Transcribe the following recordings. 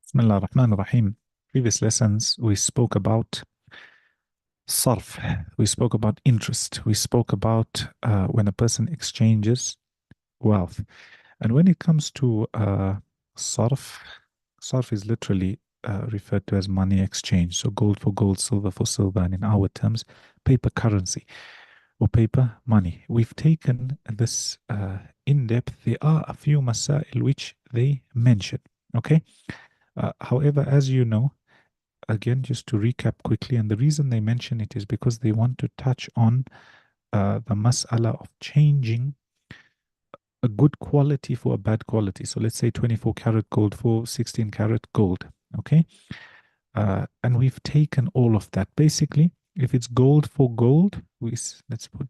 Bismillah ar-Rahman ar-Rahim. Previous lessons, we spoke about sarf. We spoke about interest. We spoke about when a person exchanges wealth. And when it comes to sarf, sarf is literally referred to as money exchange. So gold for gold, silver for silver, and in our terms, paper currency or paper money. We've taken this in depth. There are a few masail which they mention. Okay. However, as you know, again, just to recap quickly, and the reason they mention it is because they want to touch on the mas'ala of changing a good quality for a bad quality. So let's say 24 karat gold for 16 karat gold. Okay. And we've taken all of that. Basically, if it's gold for gold, let's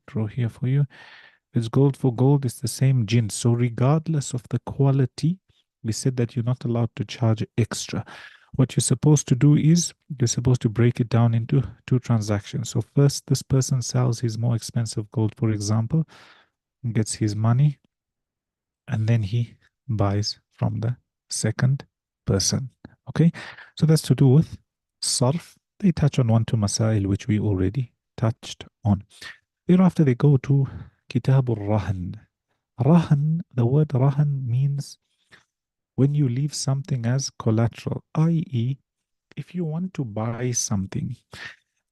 draw here for you. If it's gold for gold, it's the same jins. So regardless of the quality, we said that you're not allowed to charge extra. What you're supposed to do is you're supposed to break it down into two transactions. So first, this person sells his more expensive gold, for example, and gets his money, and then he buys from the second person. Okay, so that's to do with sarf. They touch on one, two masail, which we already touched on. Thereafter, they go to Kitab al-Rahan. Rahan, the word Rahan means when you leave something as collateral, i.e., if you want to buy something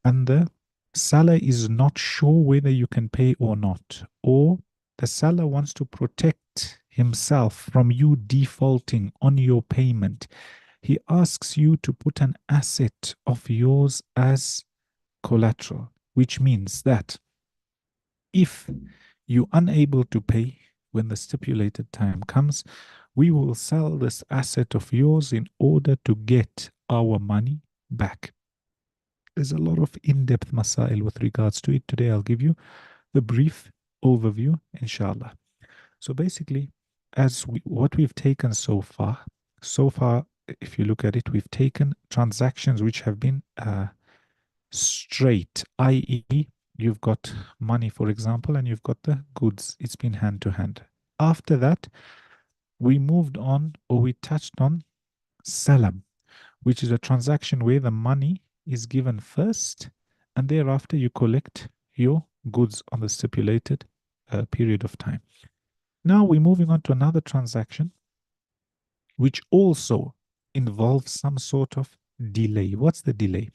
and the seller is not sure whether you can pay or not, or the seller wants to protect himself from you defaulting on your payment, he asks you to put an asset of yours as collateral, which means that if you're unable to pay when the stipulated time comes, we will sell this asset of yours in order to get our money back. There's a lot of in-depth masail with regards to it. Today I'll give you the brief overview, inshallah. So basically, what we've taken so far, if you look at it, we've taken transactions which have been straight, i.e., you've got money, for example, and you've got the goods. It's been hand to hand. After that, we moved on, or we touched on salam, which is a transaction where the money is given first, and thereafter you collect your goods on the stipulated period of time. Now we're moving on to another transaction, which also involves some sort of delay. What's the delay?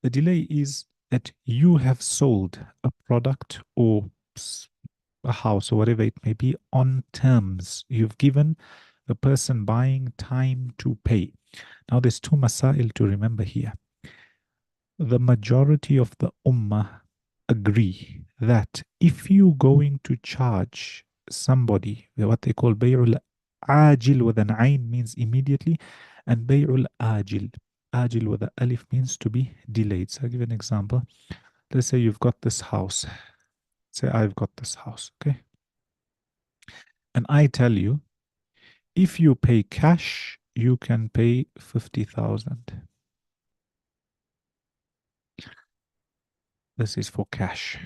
The delay is that you have sold a product or a house or whatever it may be on terms. You've given the person buying time to pay. Now, there's two masail to remember here. The majority of the ummah agree that if you're going to charge somebody, what they call bay'ul ajil with an ayn means immediately, and bay'ul ajil, ajil with the alif means to be delayed. So I'll give you an example. Let's say you've got this house. Say I've got this house, okay? And I tell you, if you pay cash, you can pay 50,000. This is for cash.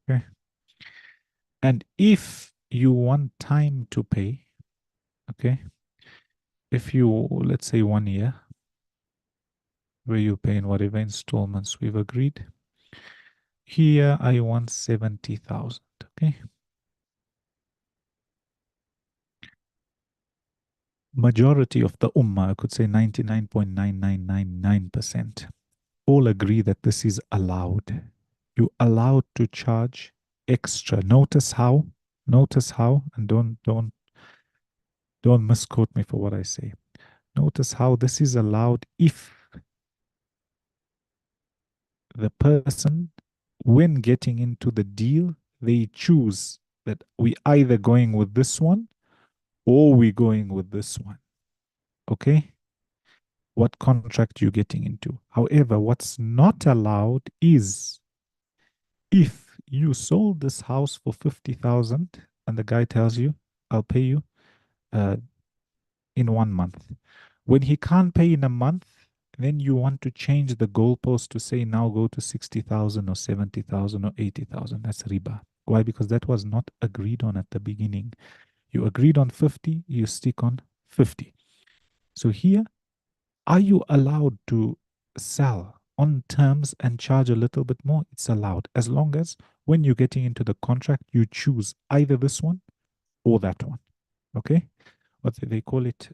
Okay. And if you want time to pay, okay, if you, let's say 1 year, where you pay in whatever installments we've agreed, here I want 70,000, okay. Majority of the ummah, I could say 99.9999%, all agree that this is allowed. You're allowed to charge extra. Notice how, and don't misquote me for what I say. Notice how this is allowed if the person, when getting into the deal, they choose that we either going with this one or we going with this one. Okay? What contract you're getting into. However, what's not allowed is if you sold this house for 50,000 and the guy tells you, I'll pay you in 1 month. When he can't pay in a month, then you want to change the goalpost to say now go to 60,000 or 70,000 or 80,000. That's riba. Why? Because that was not agreed on at the beginning. You agreed on 50, you stick on 50. So here, are you allowed to sell on terms and charge a little bit more? It's allowed, as long as when you're getting into the contract, you choose either this one or that one. Okay? What they call it,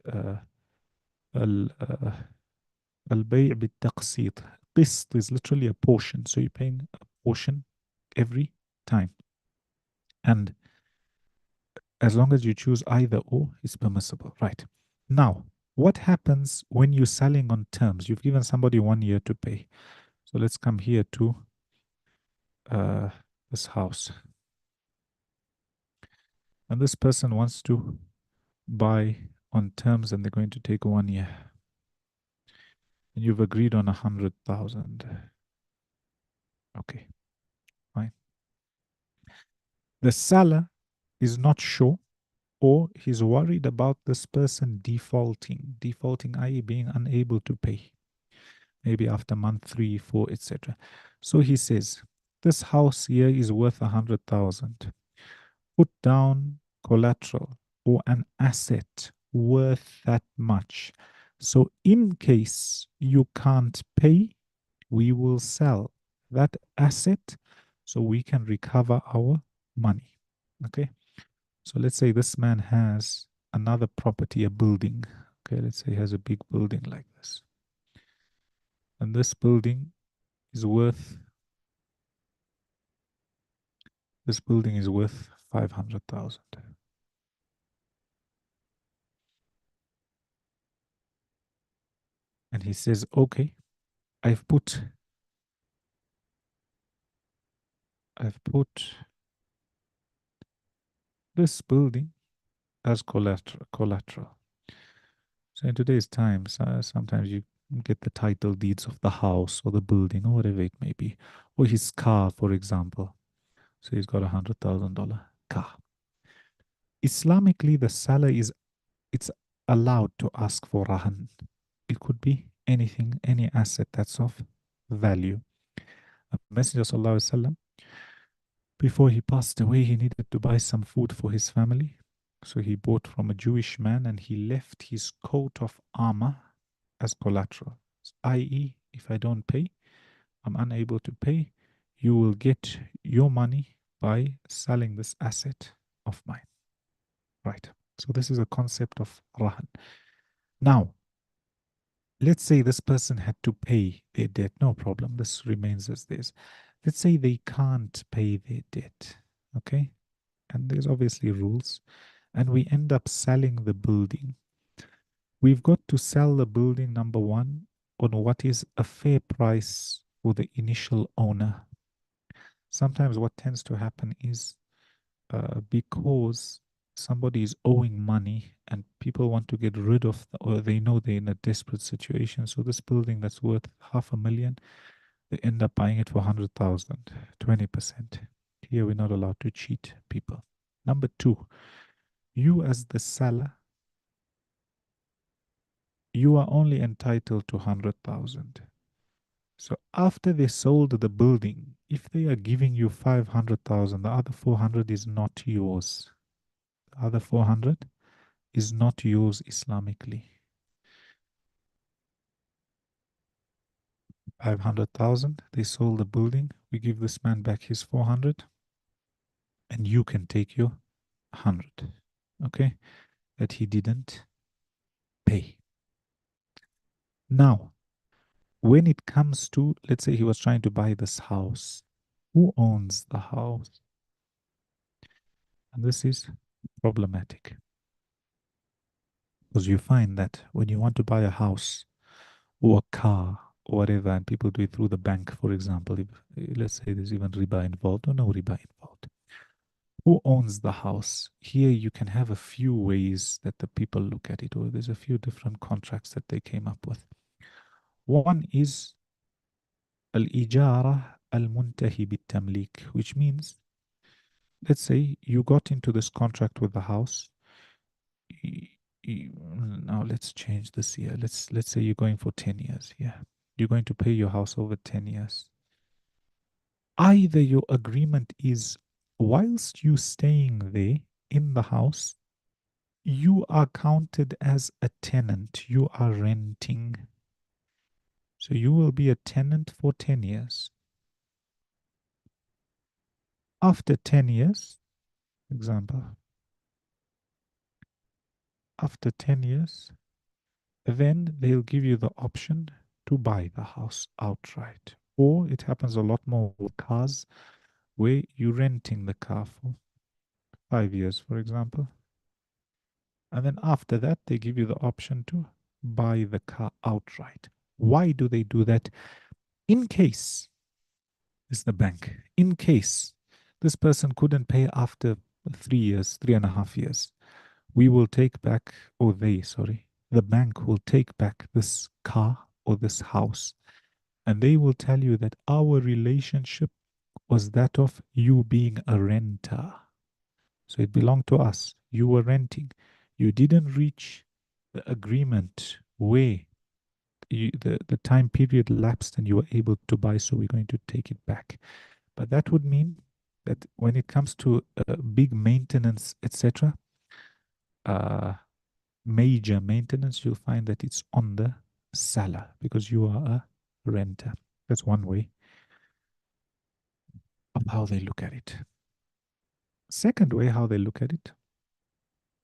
البيع بالتقسيط. قسط is literally a portion. So you're paying a portion every time. And as long as you choose either or, it's permissible. Right. Now, what happens when you're selling on terms? You've given somebody 1 year to pay. So let's come here to uh, this house. And this person wants to buy on terms and they're going to take 1 year. And you've agreed on 100,000. Okay, fine. The seller is not sure or he's worried about this person defaulting, i.e., being unable to pay, maybe after month 3, 4, etc. So he says, this house here is worth 100,000. Put down collateral or an asset worth that much. So in case you can't pay, we will sell that asset so we can recover our money. Okay. So let's say this man has another property, a building. Okay, let's say he has a big building like this. And this building is worth 500,000. And he says, okay, I've put this building as collateral. So in today's times, sometimes you get the title deeds of the house or the building or whatever it may be, or his car, for example. So he's got $100,000 car. Islamically, the seller it's allowed to ask for rahan. It could be anything, any asset that's of value. A Messenger Sallallahu Alaihi Wasallam, before he passed away, he needed to buy some food for his family. So he bought from a Jewish man and he left his coat of armor as collateral, i.e., if I don't pay, I'm unable to pay, you will get your money by selling this asset of mine. Right. So this is a concept of rahan. Now, let's say this person had to pay their debt. No problem. This remains as this. Let's say they can't pay their debt. Okay. And there's obviously rules. And we end up selling the building. We've got to sell the building, number one, on what is a fair price for the initial owner. Sometimes what tends to happen is because somebody is owing money and people want to get rid of, or they know they're in a desperate situation. So this building that's worth 500,000, they end up buying it for 100,000, 20%. Here we're not allowed to cheat people. Number two, you as the seller, you are only entitled to 100,000. So after they sold the building, if they are giving you 500,000, the other 400 is not yours. The other 400 is not yours Islamically. 500,000, they sold the building. We give this man back his 400 and you can take your 100. Okay? That he didn't pay. Now, when it comes to, let's say he was trying to buy this house, who owns the house? And this is problematic because you find that when you want to buy a house or a car or whatever, and people do it through the bank, for example, if, let's say there's even riba involved or no riba involved. Who owns the house? Here you can have a few ways that the people look at it, or there's a few different contracts that they came up with. One is al-ijara al-muntahi bit-tamlik, which means, let's say you got into this contract with the house. Now let's change this year. Let's say you're going for 10 years. Yeah. You're going to pay your house over 10 years. Either your agreement is whilst you staying there in the house, You are counted as a tenant. You are renting. So you will be a tenant for 10 years. After 10 years, example, after 10 years, then they'll give you the option to buy the house outright. Or it happens a lot more with cars where you're renting the car for 5 years, for example. And then after that, they give you the option to buy the car outright. Why do they do that? In case, is the bank, in case this person couldn't pay after 3 years, 3.5 years, we will take back, or they, sorry, the bank will take back this car or this house. And they will tell you that our relationship was that of you being a renter. So it belonged to us. You were renting. You didn't reach the agreement where the time period lapsed and you were able to buy, so we're going to take it back. But that would mean that when it comes to big maintenance, etc., uh, major maintenance, you'll find that it's on the seller because you are a renter. That's one way of how they look at it. Second way, how they look at it,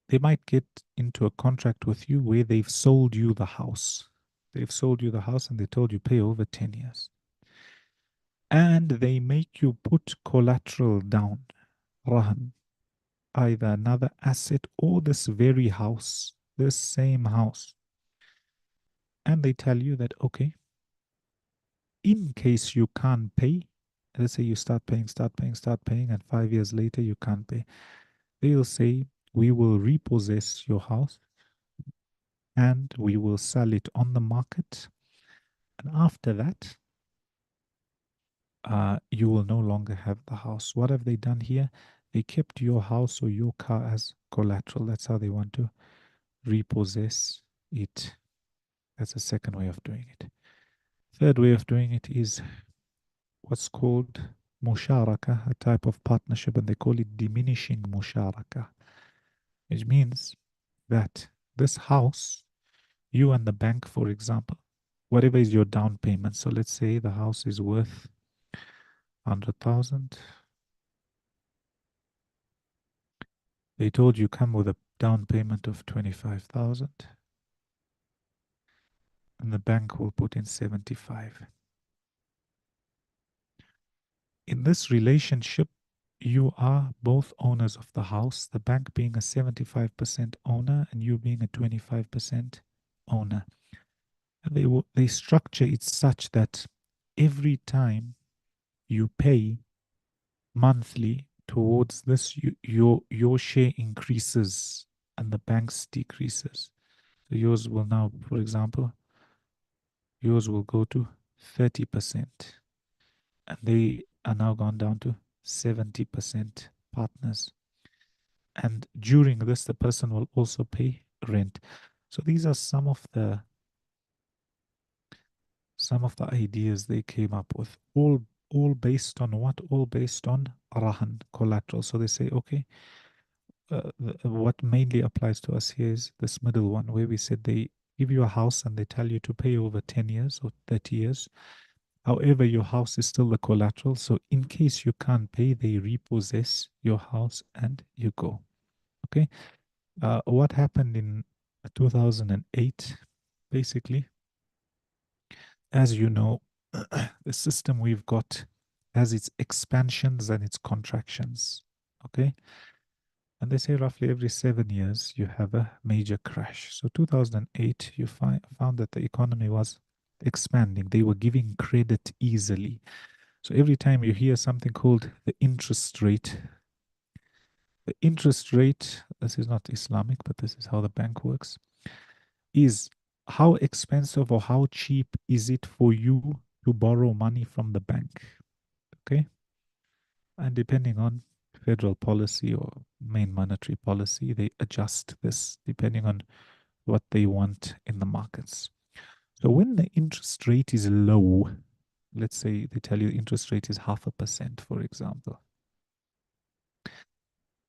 they might get into a contract with you where they've sold you the house. They've sold you the house and they told you pay over 10 years. And they make you put collateral down, rahan, either another asset or this very house, this same house. And they tell you that, okay, in case you can't pay, let's say you start paying, and 5 years later you can't pay, they'll say, we will repossess your house and we will sell it on the market. And after that, you will no longer have the house. What have they done here? They kept your house or your car as collateral. That's how they want to repossess it. That's the second way of doing it. Third way of doing it is what's called musharaka, a type of partnership, and they call it diminishing musharaka, which means that this house, you and the bank, for example, whatever is your down payment. So let's say the house is worth 100,000. They told you come with a down payment of 25,000 and the bank will put in 75. In this relationship, you are both owners of the house, the bank being a 75% owner and you being a 25% owner. And they structure it such that every time you pay monthly towards this, your share increases and the bank's decreases. So yours will now, for example, yours will go to 30%, and they are now gone down to 70% partners. And during this, the person will also pay rent. So these are some of the ideas they came up with, all based on what? All based on rahan, collateral. So they say, okay, what mainly applies to us here is this middle one, where we said they give you a house and they tell you to pay over 10 years or 30 years. However, your house is still the collateral. So in case you can't pay, they repossess your house and you go. Okay. What happened in 2008? Basically, as you know, the system we've got has its expansions and its contractions. Okay. And they say roughly every 7 years you have a major crash. So 2008, you found that the economy was expanding. They were giving credit easily. So every time you hear something called the interest rate, this is not Islamic, but this is how the bank works, is how expensive or how cheap is it for you to borrow money from the bank. Okay. And depending on federal policy or main monetary policy, they adjust this depending on what they want in the markets. So when the interest rate is low, let's say they tell you interest rate is 0.5%, for example.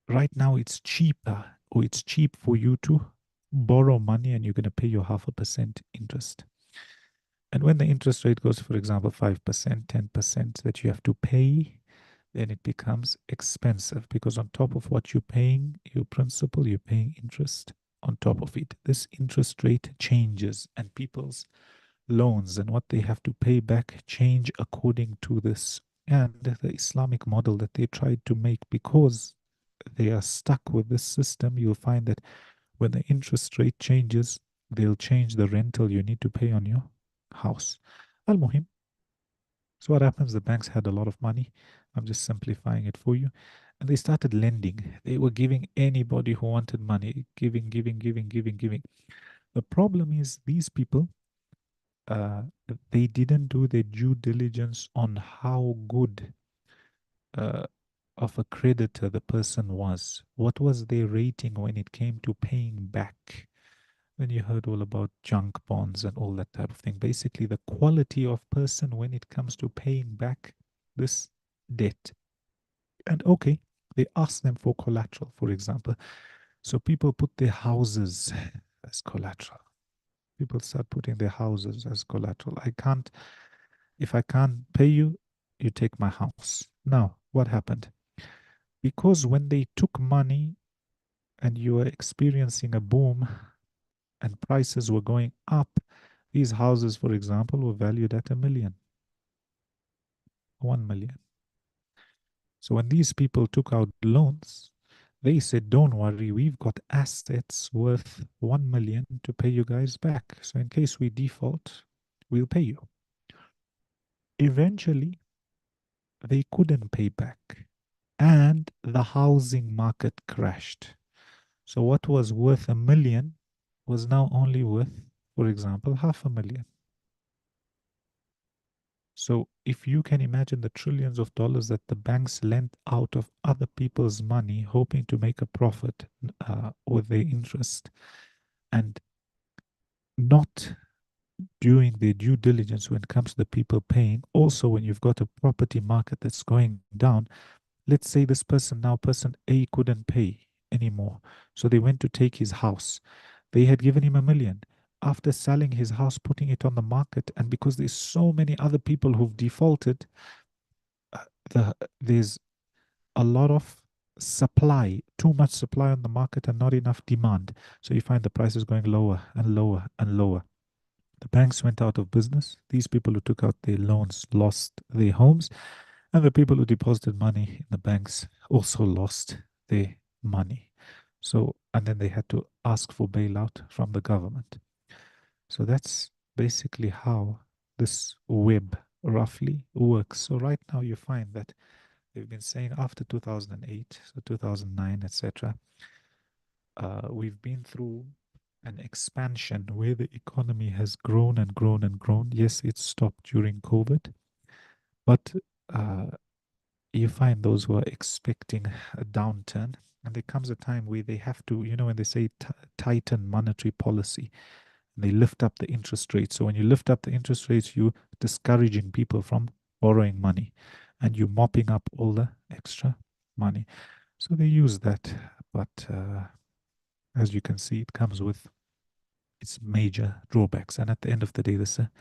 Right now it's cheaper or it's cheap for you to borrow money and you're going to pay your 0.5% interest. And when the interest rate goes, for example, 5%, 10% that you have to pay, then it becomes expensive because on top of what you're paying, your principal, you're paying interest on top of it. This interest rate changes and people's loans and what they have to pay back change according to this. And the Islamic model that they tried to make, because they are stuck with this system, you'll find that when the interest rate changes, they'll change the rental you need to pay on your house. Al Muhim. So what happens? The banks had a lot of money. I'm just simplifying it for you. And they started lending. They were giving anybody who wanted money, giving. The problem is these people, uh, they didn't do their due diligence on how good uh, of a creditor the person was. What was their rating when it came to paying back? When you heard all about junk bonds and all that type of thing, basically the quality of person when it comes to paying back this debt. And okay, they ask them for collateral, for example. So people put their houses as collateral. People start putting their houses as collateral. If I can't pay you, you take my house. Now, what happened? Because when they took money and you were experiencing a boom and prices were going up, these houses, for example, were valued at 1 million, 1 million. So when these people took out loans, they said, don't worry, we've got assets worth 1 million to pay you guys back. So in case we default, we'll pay you. Eventually, they couldn't pay back and the housing market crashed. So what was worth 1 million was now only worth, for example, 500,000. So if you can imagine the trillions of dollars that the banks lent out of other people's money, hoping to make a profit with their interest, and not doing their due diligence when it comes to the people paying. Also, when you've got a property market that's going down, let's say this person now, person A couldn't pay anymore. So they went to take his house. They had given him 1 million. After selling his house, putting it on the market, and because there's so many other people who've defaulted, there's a lot of supply, too much supply on the market and not enough demand. So you find the prices going lower and lower and lower. The banks went out of business. These people who took out their loans lost their homes, and the people who deposited money in the banks also lost their money. So, and then they had to ask for bailout from the government. So that's basically how this web roughly works. So right now you find that they've been saying after 2008, so 2009, etc., we've been through an expansion where the economy has grown and grown and grown. Yes, it stopped during COVID, but uh, you find those who are expecting a downturn, and there comes a time where they have to, when they say tighten monetary policy, they lift up the interest rates. So when you lift up the interest rates, you're discouraging people from borrowing money and you're mopping up all the extra money. So they use that. But as you can see, it comes with its major drawbacks. And at the end of the day, this is a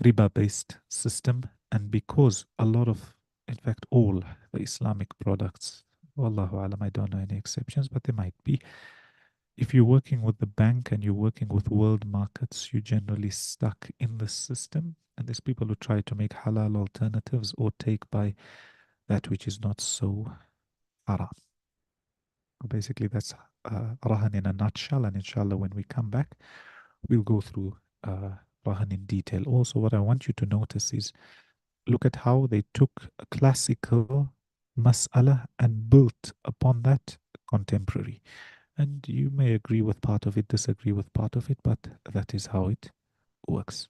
riba-based system. And because a lot of, in fact, all the Islamic products, Wallahu alam, I don't know any exceptions, but there might be. If you're working with the bank and you're working with world markets, you're generally stuck in the system. And there's people who try to make halal alternatives or take by that which is not so haram. Basically, that's Rahan in a nutshell. And inshallah, when we come back, we'll go through Rahan in detail. Also, what I want you to notice is look at how they took a classical mas'ala and built upon that contemporary. And you may agree with part of it, disagree with part of it, but that is how it works.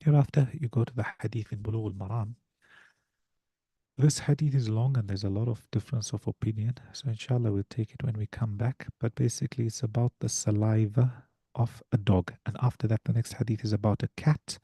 Hereafter, you go to the hadith in Bulugh al-Maram. This hadith is long and there's a lot of difference of opinion. So inshallah, we'll take it when we come back. But basically, it's about the saliva of a dog. And after that, the next hadith is about a cat.